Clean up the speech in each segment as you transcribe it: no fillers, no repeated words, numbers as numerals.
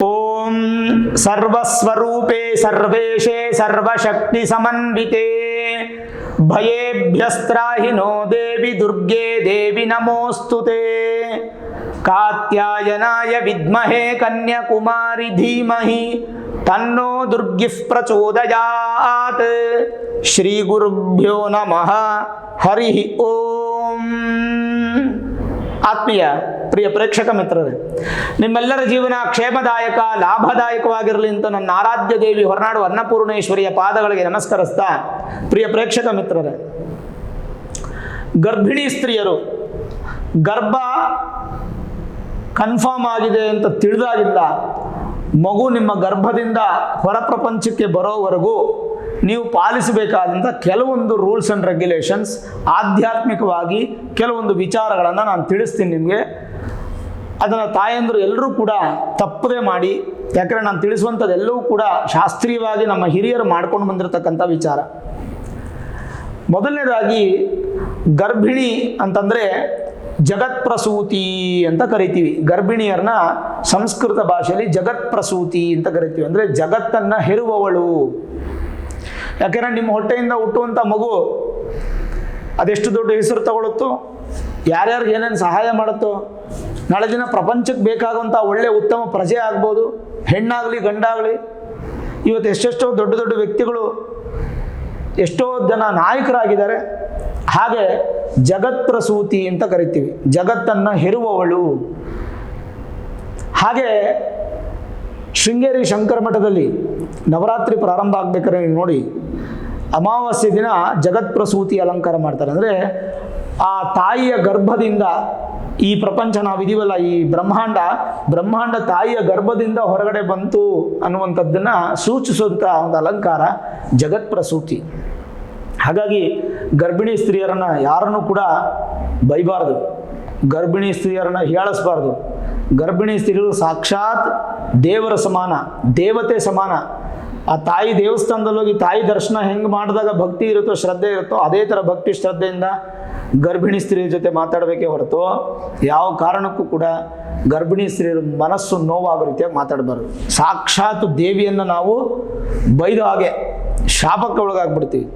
ಓಂ ಸರ್ವಸ್ವರೂಪೇ ಸರ್ವೇಶೇ ಸರ್ವಶಕ್ತಿ ಸಮನ್ವಿತೆ ಭಯೇಭ್ಯಸ್ತ್ರಾಹಿ no ದೇವಿ ದುರ್ಗೆ ದೇವಿ ನಮೋಸ್ತುತೆ ಕಾತ್ಯಾಯನಾಯ ವಿದ್ಮಹೇ ಕನ್ಯಾಕುಮಾರಿ ಧೀಮಹಿ ತನ್ನೋ ದುರ್ಗಿ ಪ್ರಚೋದಯಾತ್. ಶ್ರೀ ಗುರುಭ್ಯೋ ನಮಃ. ಹರಿ ಓಂ. ಆತ್ಮೀಯ ಪ್ರಿಯ ಪ್ರೇಕ್ಷಕ ಮಿತ್ರರೇ, ನಿಮ್ಮೆಲ್ಲರ ಜೀವನ ಕ್ಷೇಮದಾಯಕ ಲಾಭದಾಯಕವಾಗಿರಲಿ ಅಂತ ನನ್ನ ಆರಾಧ್ಯ ದೇವಿ ಹೊರನಾಡು ಅನ್ನಪೂರ್ಣೇಶ್ವರಿಯ ಪಾದಗಳಿಗೆ ನಮಸ್ಕರಿಸ್ತಾ, ಪ್ರಿಯ ಪ್ರೇಕ್ಷಕ ಮಿತ್ರರೇ, ಗರ್ಭಿಣಿ ಸ್ತ್ರೀಯರು ಗರ್ಭ ಕನ್ಫರ್ಮ್ ಆಗಿದೆ ಅಂತ ತಿಳಿದಾಗಿಲ್ಲ ಮಗು ನಿಮ್ಮ ಗರ್ಭದಿಂದ ಹೊರ ಪ್ರಪಂಚಕ್ಕೆ ಬರೋವರೆಗೂ ನೀವು ಪಾಲಿಸಬೇಕಾದಂಥ ಕೆಲವೊಂದು ರೂಲ್ಸ್ ಆ್ಯಂಡ್ ರೆಗ್ಯುಲೇಷನ್ಸ್, ಆಧ್ಯಾತ್ಮಿಕವಾಗಿ ಕೆಲವೊಂದು ವಿಚಾರಗಳನ್ನು ನಾನು ತಿಳಿಸ್ತೀನಿ ನಿಮಗೆ. ಅದನ್ನು ತಾಯಂದರು ಎಲ್ಲರೂ ಕೂಡ ತಪ್ಪದೇ ಮಾಡಿ, ಯಾಕಂದರೆ ನಾನು ತಿಳಿಸುವಂಥದ್ದೆಲ್ಲವೂ ಕೂಡ ಶಾಸ್ತ್ರೀಯವಾಗಿ ನಮ್ಮ ಹಿರಿಯರು ಮಾಡ್ಕೊಂಡು ಬಂದಿರತಕ್ಕಂಥ ವಿಚಾರ. ಮೊದಲನೇದಾಗಿ ಗರ್ಭಿಣಿ ಅಂತಂದರೆ ಜಗತ್ಪ್ರಸೂತಿ ಅಂತ ಕರಿತೀವಿ. ಗರ್ಭಿಣಿಯರನ್ನ ಸಂಸ್ಕೃತ ಭಾಷೆಯಲ್ಲಿ ಜಗತ್ಪ್ರಸೂತಿ ಅಂತ ಕರಿತೀವಿ. ಅಂದರೆ ಜಗತ್ತನ್ನು ಹೆರುವವಳು. ಯಾಕೆಂದರೆ ನಿಮ್ಮ ಹೊಟ್ಟೆಯಿಂದ ಹುಟ್ಟುವಂಥ ಮಗು ಅದೆಷ್ಟು ದೊಡ್ಡ ಹೆಸರು ತಗೊಳುತ್ತೋ, ಯಾರ್ಯಾರಿಗೆ ಏನೇನು ಸಹಾಯ ಮಾಡುತ್ತೋ, ನಾಳೆ ದಿನ ಪ್ರಪಂಚಕ್ಕೆ ಬೇಕಾಗುವಂಥ ಒಳ್ಳೆಯ ಉತ್ತಮ ಪ್ರಜೆ ಆಗ್ಬೋದು, ಹೆಣ್ಣಾಗಲಿ ಗಂಡಾಗಲಿ. ಇವತ್ತು ಎಷ್ಟೆಷ್ಟೋ ದೊಡ್ಡ ದೊಡ್ಡ ವ್ಯಕ್ತಿಗಳು, ಎಷ್ಟೋ ಜನ ನಾಯಕರಾಗಿದ್ದಾರೆ. ಹಾಗೆ ಜಗತ್ಪ್ರಸೂತಿ ಅಂತ ಕರಿತೀವಿ, ಜಗತ್ತನ್ನು ಹೆರುವವಳು. ಹಾಗೆ ಶೃಂಗೇರಿ ಶಂಕರ ಮಠದಲ್ಲಿ ನವರಾತ್ರಿ ಪ್ರಾರಂಭ ಆಗ್ಬೇಕಾದ್ರೆ ನೀವು ನೋಡಿ, ಅಮಾವಾಸ್ಯೆ ದಿನ ಜಗತ್ಪ್ರಸೂತಿ ಅಲಂಕಾರ ಮಾಡ್ತಾರೆ. ಅಂದರೆ ಆ ತಾಯಿಯ ಗರ್ಭದಿಂದ ಈ ಪ್ರಪಂಚ ನಾವಿದೀವಲ್ಲ, ಈ ಬ್ರಹ್ಮಾಂಡ ತಾಯಿಯ ಗರ್ಭದಿಂದ ಹೊರಗಡೆ ಬಂತು ಅನ್ನುವಂಥದ್ದನ್ನು ಸೂಚಿಸುವಂಥ ಒಂದು ಅಲಂಕಾರ ಜಗತ್ಪ್ರಸೂತಿ. ಹಾಗಾಗಿ ಗರ್ಭಿಣಿ ಸ್ತ್ರೀಯರನ್ನು ಯಾರನ್ನು ಕೂಡ ಬೈಬಾರ್ದು, ಗರ್ಭಿಣಿ ಸ್ತ್ರೀಯರನ್ನು ಹೀಯಾಳಿಸಬಾರ್ದು. ಗರ್ಭಿಣಿ ಸ್ತ್ರೀಯರು ಸಾಕ್ಷಾತ್ ದೇವರ ಸಮಾನ, ದೇವತೆ ಸಮಾನ. ಆ ತಾಯಿ ದೇವಸ್ಥಾನದಲ್ಲಿ ಹೋಗಿ ತಾಯಿ ದರ್ಶನ ಹೆಂಗೆ ಮಾಡಿದಾಗ ಭಕ್ತಿ ಇರುತ್ತೋ, ಶ್ರದ್ಧೆ ಇರುತ್ತೋ, ಅದೇ ಥರ ಭಕ್ತಿ ಶ್ರದ್ಧೆಯಿಂದ ಗರ್ಭಿಣಿ ಸ್ತ್ರೀಯರ ಜೊತೆ ಮಾತಾಡಬೇಕೇ ಹೊರತು ಯಾವ ಕಾರಣಕ್ಕೂ ಕೂಡ ಗರ್ಭಿಣಿ ಸ್ತ್ರೀಯರ ಮನಸ್ಸು ನೋವಾಗೋ ರೀತಿಯಾಗಿ ಮಾತಾಡಬಾರ್ದು. ಸಾಕ್ಷಾತ್ ದೇವಿಯನ್ನು ನಾವು ಬೈದ ಹಾಗೆ ಶಾಪಕ್ಕೆ ಒಳಗಾಗ್ಬಿಡ್ತೀವಿ.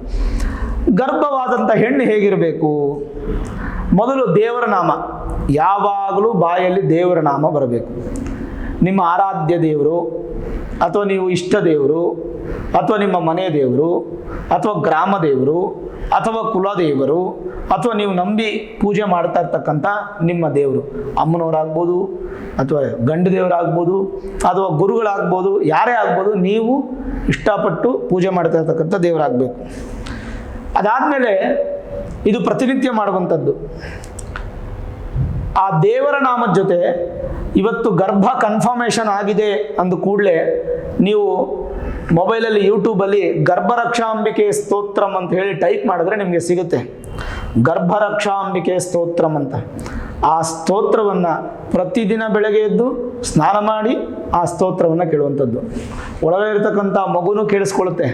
ಗರ್ಭವಾದಂಥ ಹೆಣ್ಣು ಹೇಗಿರಬೇಕು? ಮೊದಲು ದೇವರ ನಾಮ, ಯಾವಾಗಲೂ ಬಾಯಲ್ಲಿ ದೇವರ ನಾಮ ಬರಬೇಕು. ನಿಮ್ಮ ಆರಾಧ್ಯ ದೇವರು, ಅಥವಾ ನೀವು ಇಷ್ಟ ದೇವರು, ಅಥವಾ ನಿಮ್ಮ ಮನೆ ದೇವರು, ಅಥವಾ ಗ್ರಾಮ ದೇವರು, ಅಥವಾ ಕುಲದೇವರು, ಅಥವಾ ನೀವು ನಂಬಿ ಪೂಜೆ ಮಾಡ್ತಾ ಇರ್ತಕ್ಕಂಥ ನಿಮ್ಮ ದೇವರು, ಅಮ್ಮನವರಾಗ್ಬೋದು, ಅಥವಾ ಗಂಡು ದೇವರಾಗ್ಬೋದು, ಅಥವಾ ಗುರುಗಳಾಗ್ಬೋದು, ಯಾರೇ ಆಗ್ಬೋದು, ನೀವು ಇಷ್ಟಪಟ್ಟು ಪೂಜೆ ಮಾಡ್ತಾ ಇರ್ತಕ್ಕಂಥ ದೇವರಾಗಬೇಕು. ಅದಾದಮೇಲೆ ಇದು ಪ್ರತಿನಿತ್ಯ ಮಾಡುವಂಥದ್ದು. ಆ ದೇವರ ನಾಮದ ಜೊತೆ ಇವತ್ತು ಗರ್ಭ ಕನ್ಫರ್ಮೇಷನ್ ಆಗಿದೆ ಅಂದ ಕೂಡಲೇ ನೀವು ಮೊಬೈಲಲ್ಲಿ ಯೂಟ್ಯೂಬಲ್ಲಿ ಗರ್ಭರಕ್ಷಾಂಬಿಕೆ ಸ್ತೋತ್ರಂ ಅಂತ ಹೇಳಿ ಟೈಪ್ ಮಾಡಿದ್ರೆ ನಿಮಗೆ ಸಿಗುತ್ತೆ. ಗರ್ಭರಕ್ಷಾಂಬಿಕೆ ಸ್ತೋತ್ರಂ ಅಂತ. ಆ ಸ್ತೋತ್ರವನ್ನು ಪ್ರತಿದಿನ ಬೆಳಗ್ಗೆ ಎದ್ದು ಸ್ನಾನ ಮಾಡಿ ಆ ಸ್ತೋತ್ರವನ್ನು ಕೇಳುವಂಥದ್ದು. ಒಳಗಡೆ ಇರತಕ್ಕಂಥ ಮಗುನೂ ಕೇಳಿಸ್ಕೊಳ್ಳುತ್ತೆ.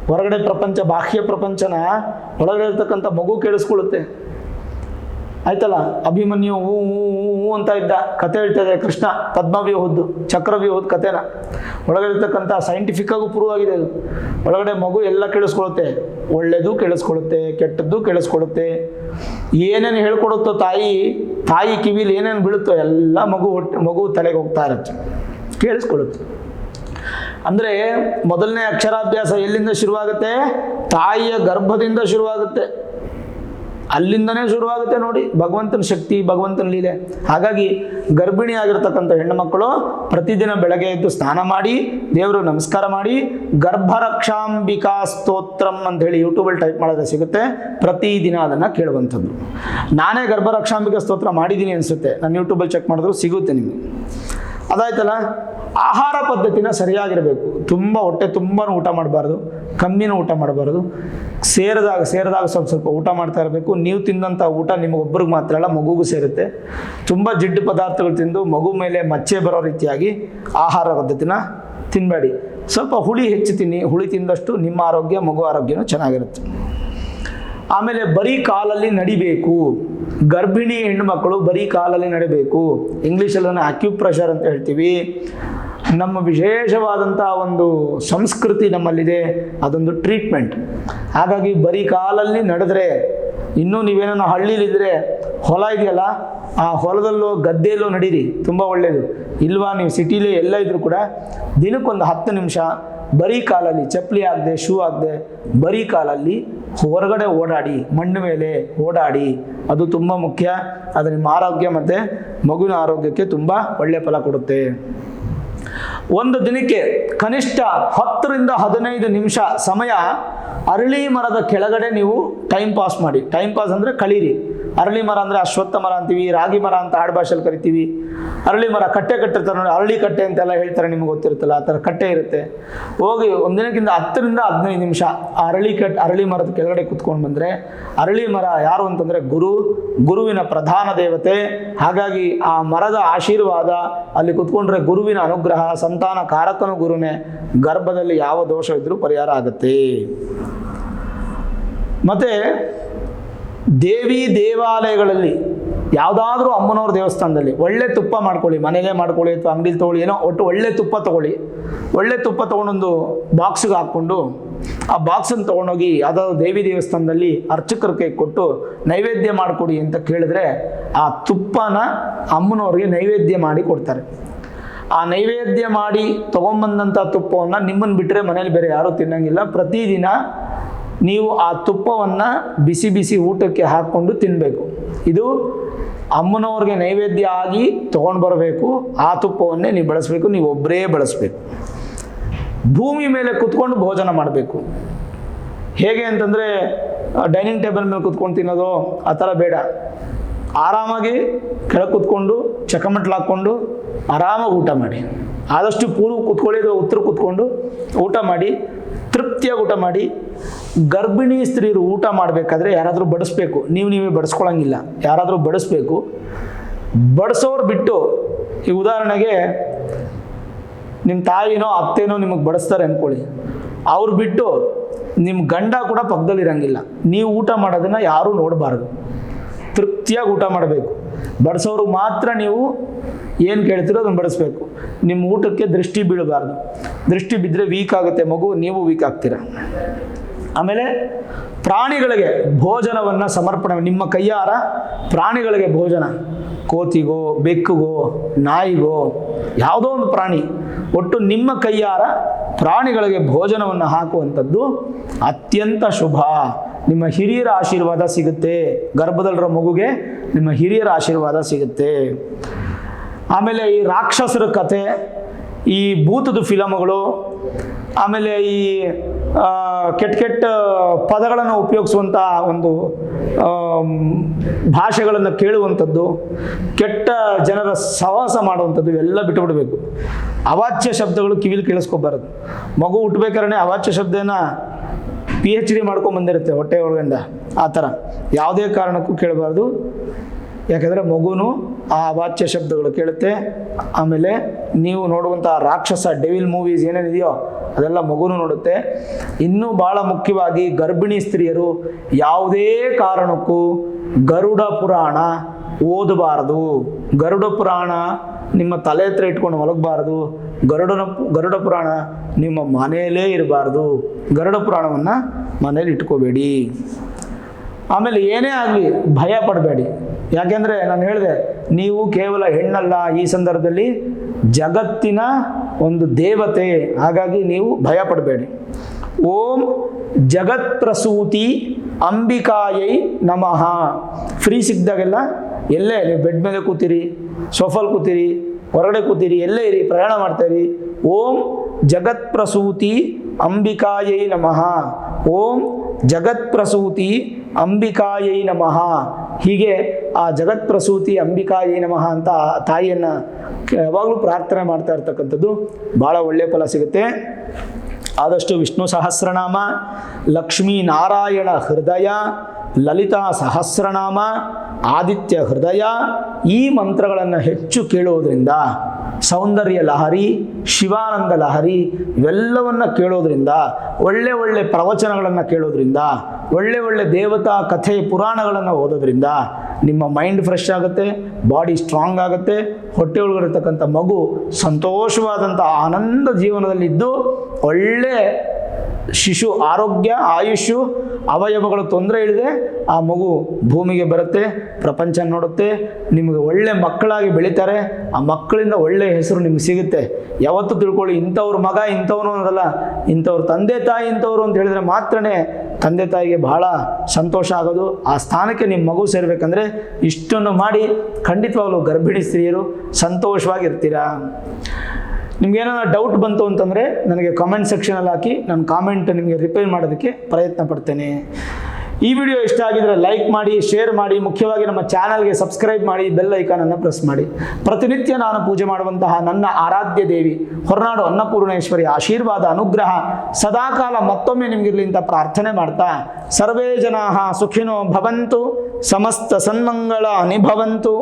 ಹೊರಗಡೆ ಪ್ರಪಂಚ, ಬಾಹ್ಯ ಪ್ರಪಂಚನ ಒಳಗಡೆ ಇರ್ತಕ್ಕಂಥ ಮಗು ಕೇಳಿಸ್ಕೊಳ್ಳುತ್ತೆ. ಆಯ್ತಲ್ಲ, ಅಭಿಮನ್ಯು ಹೂ ಹೂ ಹೂ ಅಂತ ಇದ್ದ ಕತೆ ಹೇಳ್ತದೆ ಕೃಷ್ಣ, ಪದ್ಮವ್ಯೂಹದ್ದು ಚಕ್ರವ್ಯೂಹದ ಕತೆನ. ಒಳಗಡೆ ಇರ್ತಕ್ಕಂಥ ಸೈಂಟಿಫಿಕ್ಕಾಗೂ ಪ್ರೂವ್ ಆಗಿದೆ ಅದು. ಒಳಗಡೆ ಮಗು ಎಲ್ಲ ಕೇಳಿಸ್ಕೊಳ್ಳುತ್ತೆ, ಒಳ್ಳೆಯದು ಕೇಳಿಸ್ಕೊಳ್ಳುತ್ತೆ, ಕೆಟ್ಟದ್ದು ಕೇಳಿಸ್ಕೊಳ್ಳುತ್ತೆ. ಏನೇನು ಹೇಳ್ಕೊಡುತ್ತೋ ತಾಯಿ ಕಿವಿಲಿ ಏನೇನು ಬೀಳುತ್ತೋ ಎಲ್ಲ ಮಗು ತಲೆಗೆ ಹೋಗ್ತಾ ಇರುತ್ತೆ, ಕೇಳಿಸ್ಕೊಳ್ಳುತ್ತೆ. ಅಂದರೆ ಮೊದಲನೇ ಅಕ್ಷರಾಭ್ಯಾಸ ಎಲ್ಲಿಂದ ಶುರುವಾಗುತ್ತೆ? ತಾಯಿಯ ಗರ್ಭದಿಂದ ಶುರುವಾಗುತ್ತೆ. ಅಲ್ಲಿಂದನೇ ಶುರುವಾಗುತ್ತೆ ನೋಡಿ ಭಗವಂತನ ಶಕ್ತಿ, ಭಗವಂತನ ಲೀಲೆ. ಹಾಗಾಗಿ ಗರ್ಭಿಣಿ ಆಗಿರ್ತಕ್ಕಂಥ ಹೆಣ್ಣು ಮಕ್ಕಳು ಪ್ರತಿದಿನ ಬೆಳಗ್ಗೆ ಎದ್ದು ಸ್ನಾನ ಮಾಡಿ ದೇವರು ನಮಸ್ಕಾರ ಮಾಡಿ ಗರ್ಭರಕ್ಷಾಂಬಿಕಾ ಸ್ತೋತ್ರಂ ಅಂತ ಹೇಳಿ ಯೂಟ್ಯೂಬಲ್ಲಿ ಟೈಪ್ ಮಾಡಿದ್ರೆ ಸಿಗುತ್ತೆ. ಪ್ರತಿದಿನ ಅದನ್ನು ಕೇಳುವಂಥದ್ದು. ನಾನೇ ಗರ್ಭರಕ್ಷಾಂಬಿಕಾ ಸ್ತೋತ್ರ ಮಾಡಿದ್ದೀನಿ ಅನಿಸುತ್ತೆ, ನಾನು ಯೂಟ್ಯೂಬಲ್ಲಿ ಚೆಕ್ ಮಾಡಿದ್ರು ಸಿಗುತ್ತೆ ನಿಮಗೆ. ಅದಾಯ್ತಲ್ಲ, ಆಹಾರ ಪದ್ಧತಿನ ಸರಿಯಾಗಿರಬೇಕು. ತುಂಬ ಹೊಟ್ಟೆ ತುಂಬಾ ಊಟ ಮಾಡಬಾರ್ದು, ಕಮ್ಮಿನೂ ಊಟ ಮಾಡಬಾರ್ದು. ಸೇರಿದಾಗ ಸ್ವಲ್ಪ ಊಟ ಮಾಡ್ತಾ ಇರಬೇಕು. ನೀವು ತಿಂದಂಥ ಊಟ ನಿಮಗೊಬ್ಬರಿಗೆ ಮಾತ್ರ ಅಲ್ಲ, ಮಗುಗೂ ಸೇರುತ್ತೆ. ತುಂಬ ಜಿಡ್ಡು ಪದಾರ್ಥಗಳು ತಿಂದು ಮಗು ಮೇಲೆ ಮಚ್ಚೆ ಬರೋ ರೀತಿಯಾಗಿ ಆಹಾರ ಪದ್ಧತಿನ ತಿನ್ನಬೇಡಿ. ಸ್ವಲ್ಪ ಹುಳಿ ಹೆಚ್ಚು ತಿನ್ನಿ. ಹುಳಿ ತಿಂದಷ್ಟು ನಿಮ್ಮ ಆರೋಗ್ಯ, ಮಗು ಆರೋಗ್ಯನೂ ಚೆನ್ನಾಗಿರುತ್ತೆ. ಆಮೇಲೆ ಬರೀ ಕಾಲಲ್ಲಿ ನಡಿಬೇಕು. ಗರ್ಭಿಣಿ ಹೆಣ್ಣುಮಕ್ಕಳು ಬರೀ ಕಾಲಲ್ಲಿ ನಡಿಬೇಕು. ಇಂಗ್ಲೀಷಲ್ಲಿ ಅಕ್ಯುಪ್ರೆಷರ್ ಅಂತ ಹೇಳ್ತೀವಿ. ನಮ್ಮ ವಿಶೇಷವಾದಂಥ ಒಂದು ಸಂಸ್ಕೃತಿ ನಮ್ಮಲ್ಲಿದೆ, ಅದೊಂದು ಟ್ರೀಟ್ಮೆಂಟ್. ಹಾಗಾಗಿ ಬರೀ ಕಾಲಲ್ಲಿ ನಡೆದ್ರೆ, ಇನ್ನೂ ನೀವೇನೋ ಹಳ್ಳಿಲಿದ್ರೆ ಹೊಲ ಇದೆಯಲ್ಲ, ಆ ಹೊಲದಲ್ಲೋ ಗದ್ದೆಯಲ್ಲೋ ನಡೀರಿ, ತುಂಬ ಒಳ್ಳೆಯದು. ಇಲ್ವಾ ನೀವು ಸಿಟಿಲೇ ಎಲ್ಲ ಇದ್ರೂ ಕೂಡ ದಿನಕ್ಕೊಂದು 10 ನಿಮಿಷ ಬರೀ ಕಾಲಲ್ಲಿ, ಚಪ್ಪಲಿ ಆಗದೆ ಶೂ ಆಗದೆ ಬರೀ ಕಾಲಲ್ಲಿ ಹೊರಗಡೆ ಓಡಾಡಿ, ಮಣ್ಣು ಮೇಲೆ ಓಡಾಡಿ. ಅದು ತುಂಬ ಮುಖ್ಯ. ಅದು ನಿಮ್ಮ ಆರೋಗ್ಯ ಮತ್ತು ಮಗುವಿನ ಆರೋಗ್ಯಕ್ಕೆ ತುಂಬ ಒಳ್ಳೆಯ ಫಲ ಕೊಡುತ್ತೆ. ಒಂದು ದಿನಕ್ಕೆ ಕನಿಷ್ಠ 10 ರಿಂದ 15 ನಿಮಿಷ ಸಮಯ ಅರಳಿ ಮರದ ಕೆಳಗಡೆ ನೀವು ಟೈಮ್ ಪಾಸ್ ಮಾಡಿ. ಟೈಮ್ ಪಾಸ್ ಅಂದರೆ ಕಳೀರಿ. ಅರಳಿ ಮರ ಅಂದರೆ ಅಶ್ವತ್ಥ ಮರ ಅಂತೀವಿ, ರಾಗಿ ಮರ ಅಂತ ಆಡು ಭಾಷೆಯಲ್ಲಿ ಕರಿತೀವಿ. ಅರಳಿ ಮರ ಕಟ್ಟೆ ಕಟ್ಟಿರ್ತಾರೆ ನೋಡಿ, ಅರಳಿ ಕಟ್ಟೆ ಅಂತೆಲ್ಲ ಹೇಳ್ತಾರೆ, ನಿಮ್ಗೆ ಗೊತ್ತಿರುತ್ತಲ್ಲ, ಆ ಥರ ಕಟ್ಟೆ ಇರುತ್ತೆ. ಹೋಗಿ ಒಂದಿನಕ್ಕಿಂತ 10 ರಿಂದ 15 ನಿಮಿಷ ಅರಳಿ ಮರದ ಕೆಳಗಡೆ ಕುತ್ಕೊಂಡು ಬಂದರೆ, ಅರಳಿ ಮರ ಯಾರು ಅಂತಂದರೆ ಗುರುವಿನ ಪ್ರಧಾನ ದೇವತೆ. ಹಾಗಾಗಿ ಆ ಮರದ ಆಶೀರ್ವಾದ, ಅಲ್ಲಿ ಕುತ್ಕೊಂಡ್ರೆ ಗುರುವಿನ ಅನುಗ್ರಹ, ಸಂತಾನ ಕಾರಕನು ಗುರುನೇ. ಗರ್ಭದಲ್ಲಿ ಯಾವ ದೋಷ ಇದ್ರೂ ಪರಿಹಾರ ಆಗುತ್ತೆ. ಮತ್ತು ದೇವಿ ದೇವಾಲಯಗಳಲ್ಲಿ ಯಾವುದಾದ್ರೂ ಅಮ್ಮನವ್ರ ದೇವಸ್ಥಾನದಲ್ಲಿ ಒಳ್ಳೆ ತುಪ್ಪ ಮಾಡ್ಕೊಳ್ಳಿ, ಮನೆಗೆ ಮಾಡ್ಕೊಳ್ಳಿ ಅಥವಾ ಅಂಗಡಿಲಿ ತೊಗೊಳ್ಳಿ, ಏನೋ ಒಟ್ಟು ಒಳ್ಳೆ ತುಪ್ಪ ತೊಗೊಳ್ಳಿ. ಒಳ್ಳೆ ತುಪ್ಪ ತೊಗೊಂಡೊಂದು ಬಾಕ್ಸಿಗೆ ಹಾಕ್ಕೊಂಡು ಆ ಬಾಕ್ಸನ್ನು ತೊಗೊಂಡೋಗಿ ಯಾವುದಾದ್ರು ದೇವಿ ದೇವಸ್ಥಾನದಲ್ಲಿ ಅರ್ಚಕರ ಕೈ ಕೊಟ್ಟು ನೈವೇದ್ಯ ಮಾಡಿಕೊಡಿ ಅಂತ ಕೇಳಿದ್ರೆ, ಆ ತುಪ್ಪನ ಅಮ್ಮನವ್ರಿಗೆ ನೈವೇದ್ಯ ಮಾಡಿ ಕೊಡ್ತಾರೆ. ಆ ನೈವೇದ್ಯ ಮಾಡಿ ತೊಗೊಂಬಂದಂಥ ತುಪ್ಪವನ್ನು ನಿಮ್ಮನ್ನು ಬಿಟ್ಟರೆ ಮನೇಲಿ ಬೇರೆ ಯಾರೂ ತಿನ್ನಂಗಿಲ್ಲ. ಪ್ರತಿದಿನ ನೀವು ಆ ತುಪ್ಪವನ್ನು ಬಿಸಿ ಬಿಸಿ ಊಟಕ್ಕೆ ಹಾಕ್ಕೊಂಡು ತಿನ್ನಬೇಕು. ಇದು ಅಮ್ಮನವ್ರಿಗೆ ನೈವೇದ್ಯ ಆಗಿ ತೊಗೊಂಡು ಬರಬೇಕು. ಆ ತುಪ್ಪವನ್ನೇ ನೀವು ಬಳಸಬೇಕು, ನೀವು ಒಬ್ಬರೇ ಬಳಸಬೇಕು. ಭೂಮಿ ಮೇಲೆ ಕುತ್ಕೊಂಡು ಭೋಜನ ಮಾಡಬೇಕು. ಹೇಗೆ ಅಂತಂದರೆ ಡೈನಿಂಗ್ ಟೇಬಲ್ ಮೇಲೆ ಕುತ್ಕೊಂಡು ತಿನ್ನೋದು ಆ ಥರ ಬೇಡ. ಆರಾಮಾಗಿ ಕೆಳಗೆ ಕುತ್ಕೊಂಡು ಚಕಮಟ್ಲು ಹಾಕ್ಕೊಂಡು ಆರಾಮಾಗಿ ಊಟ ಮಾಡಿ. ಆದಷ್ಟು ಪೂರ್ವ ಕುತ್ಕೊಳ್ಳಿ ಅಥವಾ ಉತ್ತರ ಕುತ್ಕೊಂಡು ಊಟ ಮಾಡಿ, ತೃಪ್ತಿಯಾಗಿ ಊಟ ಮಾಡಿ. ಗರ್ಭಿಣಿ ಸ್ತ್ರೀಯರು ಊಟ ಮಾಡಬೇಕಾದ್ರೆ ಯಾರಾದರೂ ಬಡಿಸ್ಬೇಕು, ನೀವೇ ಬಡಿಸ್ಕೊಳಂಗಿಲ್ಲ, ಯಾರಾದರೂ ಬಡಿಸ್ಬೇಕು. ಬಡಿಸೋರು ಬಿಟ್ಟು, ಈ ಉದಾಹರಣೆಗೆ ನಿಮ್ಮ ತಾಯಿನೋ ಅತ್ತೆನೋ ನಿಮಗೆ ಬಡಿಸ್ತಾರೆ ಅಂದ್ಕೊಳ್ಳಿ, ಅವ್ರು ಬಿಟ್ಟು ನಿಮ್ಮ ಗಂಡ ಕೂಡ ಪಕ್ಕದಲ್ಲಿರಂಗಿಲ್ಲ. ನೀವು ಊಟ ಮಾಡೋದನ್ನು ಯಾರೂ ನೋಡಬಾರ್ದು, ತೃಪ್ತಿಯಾಗಿ ಊಟ ಮಾಡಬೇಕು. ಬಡಿಸೋರು ಮಾತ್ರ ನೀವು ಏನು ಕೇಳ್ತೀರೋ ಅದನ್ನು ಬಡಿಸ್ಬೇಕು. ನಿಮ್ಮ ಊಟಕ್ಕೆ ದೃಷ್ಟಿ ಬೀಳಬಾರ್ದು. ದೃಷ್ಟಿ ಬಿದ್ದರೆ ವೀಕ್ ಆಗುತ್ತೆ ಮಗು, ನೀವು ವೀಕ್ ಆಗ್ತೀರ. ಆಮೇಲೆ ಪ್ರಾಣಿಗಳಿಗೆ ಭೋಜನವನ್ನು ಸಮರ್ಪಣೆ, ನಿಮ್ಮ ಕೈಯಾರ ಪ್ರಾಣಿಗಳಿಗೆ ಭೋಜನ, ಕೋತಿಗೋ ಬೆಕ್ಕಿಗೋ ನಾಯಿಗೋ ಯಾವುದೋ ಒಂದು ಪ್ರಾಣಿ, ಒಟ್ಟು ನಿಮ್ಮ ಕೈಯಾರ ಪ್ರಾಣಿಗಳಿಗೆ ಭೋಜನವನ್ನು ಹಾಕುವಂಥದ್ದು ಅತ್ಯಂತ ಶುಭ. ನಿಮ್ಮ ಹಿರಿಯರ ಆಶೀರ್ವಾದ ಸಿಗುತ್ತೆ. ಗರ್ಭದಲ್ಲಿರೋ ಮಗುಗೆ ನಿಮ್ಮ ಹಿರಿಯರ ಆಶೀರ್ವಾದ ಸಿಗುತ್ತೆ. ಆಮೇಲೆ ಈ ರಾಕ್ಷಸರ ಕಥೆ, ಈ ಭೂತದ ಫಿಲಮ್ಗಳು, ಆಮೇಲೆ ಈ ಕೆಟ್ಟ ಪದಗಳನ್ನು ಉಪಯೋಗಿಸುವಂಥ ಒಂದು ಭಾಷೆಗಳನ್ನು ಕೇಳುವಂಥದ್ದು, ಕೆಟ್ಟ ಜನರ ಸಹವಾಸ ಮಾಡುವಂಥದ್ದು ಇವೆಲ್ಲ ಬಿಟ್ಟುಬಿಡಬೇಕು. ಅವಾಚ್ಯ ಶಬ್ದಗಳು ಕಿವಿಲಿ ಕೇಳಿಸ್ಕೋಬಾರದು. ಮಗು ಹುಟ್ಟಬೇಕಾದ್ರೆ ಅವಾಚ್ಯ ಶಬ್ದನ PhD ಮಾಡ್ಕೊಂಡು ಬಂದಿರುತ್ತೆ ಹೊಟ್ಟೆ ಒಳಗಿಂದ, ಆ ಥರ ಯಾವುದೇ ಕಾರಣಕ್ಕೂ ಕೇಳಬಾರ್ದು. ಯಾಕೆಂದರೆ ಮಗುನು ಆ ಅವಾಚ್ಯ ಶಬ್ದಗಳು ಕೇಳುತ್ತೆ. ಆಮೇಲೆ ನೀವು ನೋಡುವಂಥ ರಾಕ್ಷಸ ಡೆವಿಲ್ ಮೂವೀಸ್ ಏನೇನಿದೆಯೋ ಅದೆಲ್ಲ ಮಗುನು ನೋಡುತ್ತೆ. ಇನ್ನೂ ಭಾಳ ಮುಖ್ಯವಾಗಿ ಗರ್ಭಿಣಿ ಸ್ತ್ರೀಯರು ಯಾವುದೇ ಕಾರಣಕ್ಕೂ ಗರುಡ ಪುರಾಣ ಓದಬಾರದು. ಗರುಡ ಪುರಾಣ ನಿಮ್ಮ ತಲೆ ಹತ್ರ ಇಟ್ಕೊಂಡು ಮಲಗಬಾರ್ದು. ಗರುಡ ಪುರಾಣ ನಿಮ್ಮ ಮನೆಯಲ್ಲೇ ಇರಬಾರ್ದು. ಗರುಡ ಪುರಾಣವನ್ನು ಮನೇಲಿ ಇಟ್ಕೋಬೇಡಿ. ಆಮೇಲೆ ಏನೇ ಆಗಲಿ ಭಯ ಪಡಬೇಡಿ. ಯಾಕೆಂದರೆ ನಾನು ಹೇಳಿದೆ, ನೀವು ಕೇವಲ ಹೆಣ್ಣಲ್ಲ, ಈ ಸಂದರ್ಭದಲ್ಲಿ ಜಗತ್ತಿನ ಒಂದು ದೇವತೆ. ಹಾಗಾಗಿ ನೀವು ಭಯ ಪಡಬೇಡಿ. ಓಂ ಜಗತ್ಪ್ರಸೂತಿ ಅಂಬಿಕಾಯೈ ನಮಃ. ಫ್ರೀ ಸಿಕ್ಕಿದಾಗೆಲ್ಲ ಎಲ್ಲೇ ನೀವು ಬೆಡ್ ಮೇಲೆ ಕೂತೀರಿ, ಸೋಫಾಲ್ ಕೂತೀರಿ, ಹೊರಗಡೆ ಕೂತೀರಿ, ಎಲ್ಲೇ ಇರಿ, ಪ್ರಯಾಣ ಮಾಡ್ತಾಯಿರಿ, ಓಂ ಜಗತ್ಪ್ರಸೂತಿ ಅಂಬಿಕಾಯೈ ನಮಃ, ಓಂ ಜಗತ್ಪ್ರಸೂತಿ ಅಂಬಿಕಾಯೈ ನಮಃ. ಹೀಗೆ ಆ ಜಗತ್ಪ್ರಸೂತಿ ಅಂಬಿಕಾಯೈ ನಮಃ ಅಂತ ತಾಯಿಯನ್ನು ಯಾವಾಗಲೂ ಪ್ರಾರ್ಥನೆ ಮಾಡ್ತಾ ಇರ್ತಕ್ಕಂಥದ್ದು ಭಾಳ ಒಳ್ಳೆಯ ಫಲ ಸಿಗುತ್ತೆ. ಆದಷ್ಟು ವಿಷ್ಣು ಸಹಸ್ರನಾಮ, ಲಕ್ಷ್ಮೀ ನಾರಾಯಣ ಹೃದಯ, ಲಲಿತಾ ಸಹಸ್ರನಾಮ, ಆದಿತ್ಯ ಹೃದಯ ಈ ಮಂತ್ರಗಳನ್ನು ಹೆಚ್ಚು ಕೇಳೋದ್ರಿಂದ, ಸೌಂದರ್ಯ ಲಹರಿ, ಶಿವಾನಂದ ಲಹರಿ ಇವೆಲ್ಲವನ್ನು ಕೇಳೋದ್ರಿಂದ, ಒಳ್ಳೆ ಒಳ್ಳೆ ಪ್ರವಚನಗಳನ್ನು ಕೇಳೋದ್ರಿಂದ ಒಳ್ಳೆ ಒಳ್ಳೆ ದೇವತಾ ಕಥೆ ಪುರಾಣಗಳನ್ನು ಓದೋದ್ರಿಂದ ನಿಮ್ಮ ಮೈಂಡ್ ಫ್ರೆಶ್ ಆಗುತ್ತೆ, ಬಾಡಿ ಸ್ಟ್ರಾಂಗ್ ಆಗುತ್ತೆ, ಹೊಟ್ಟೆ ಒಳಗಿರತಕ್ಕಂಥ ಮಗು ಸಂತೋಷವಾದಂಥ ಆನಂದ ಜೀವನದಲ್ಲಿದ್ದು ಒಳ್ಳೆ ಶಿಶು ಆರೋಗ್ಯ, ಆಯುಷು, ಅವಯವಗಳು ತೊಂದರೆ ಇಲ್ಲದೆ ಆ ಮಗು ಭೂಮಿಗೆ ಬರುತ್ತೆ, ಪ್ರಪಂಚ ನೋಡುತ್ತೆ, ನಿಮಗೆ ಒಳ್ಳೆ ಮಕ್ಕಳಾಗಿ ಬೆಳೀತಾರೆ. ಆ ಮಕ್ಕಳಿಂದ ಒಳ್ಳೆಯ ಹೆಸರು ನಿಮ್ಗೆ ಸಿಗುತ್ತೆ. ಯಾವತ್ತೂ ತಿಳ್ಕೊಳ್ಳಿ, ಇಂಥವ್ರ ಮಗ ಇಂಥವನು ಅನ್ನೋದಲ್ಲ, ಇಂಥವ್ರ ತಂದೆ ತಾಯಿ ಇಂಥವ್ರು ಅಂತ ಹೇಳಿದ್ರೆ ಮಾತ್ರನೇ ತಂದೆ ತಾಯಿಗೆ ಬಹಳ ಸಂತೋಷ ಆಗೋದು. ಆ ಸ್ಥಾನಕ್ಕೆ ನಿಮ್ಮ ಮಗು ಸೇರಬೇಕಂದ್ರೆ ಇಷ್ಟನ್ನು ಮಾಡಿ ಖಂಡಿತವಾಗ್ಲೂ ಗರ್ಭಿಣಿ ಸ್ತ್ರೀಯರು ಸಂತೋಷವಾಗಿರ್ತೀರಾ. ನಿಮ್ಗೇನೋ ಡೌಟ್ ಬಂತು ಅಂತಂದರೆ ನನಗೆ ಕಾಮೆಂಟ್ ಸೆಕ್ಷನಲ್ಲಿ ಹಾಕಿ, ನಾನು ಕಾಮೆಂಟ್ ನಿಮಗೆ ರಿಪ್ಲೈ ಮಾಡೋದಕ್ಕೆ ಪ್ರಯತ್ನ ಪಡ್ತೇನೆ. ಈ ವಿಡಿಯೋ ಇಷ್ಟ ಆಗಿದ್ರೆ ಲೈಕ್ ಮಾಡಿ, ಶೇರ್ ಮಾಡಿ, ಮುಖ್ಯವಾಗಿ ನಮ್ಮ ಚಾನಲ್ಗೆ ಸಬ್ಸ್ಕ್ರೈಬ್ ಮಾಡಿ, ಬೆಲ್ ಐಕಾನನ್ನು ಪ್ರೆಸ್ ಮಾಡಿ. ಪ್ರತಿನಿತ್ಯ ನಾನು ಪೂಜೆ ಮಾಡುವಂತಹ ನನ್ನ ಆರಾಧ್ಯ ದೇವಿ ಹೊರನಾಡು ಅನ್ನಪೂರ್ಣೇಶ್ವರಿ ಆಶೀರ್ವಾದ ಅನುಗ್ರಹ ಸದಾಕಾಲ ಮತ್ತೊಮ್ಮೆ ನಿಮಗಿರಲಿ ಅಂತ ಪ್ರಾರ್ಥನೆ ಮಾಡ್ತಾ, ಸರ್ವೇ ಜನಾಃ ಸುಖಿನೋ ಭವಂತು, ಸಮಸ್ತ ಸನ್ಮಂಗಳಾನಿ ಭವಂತು.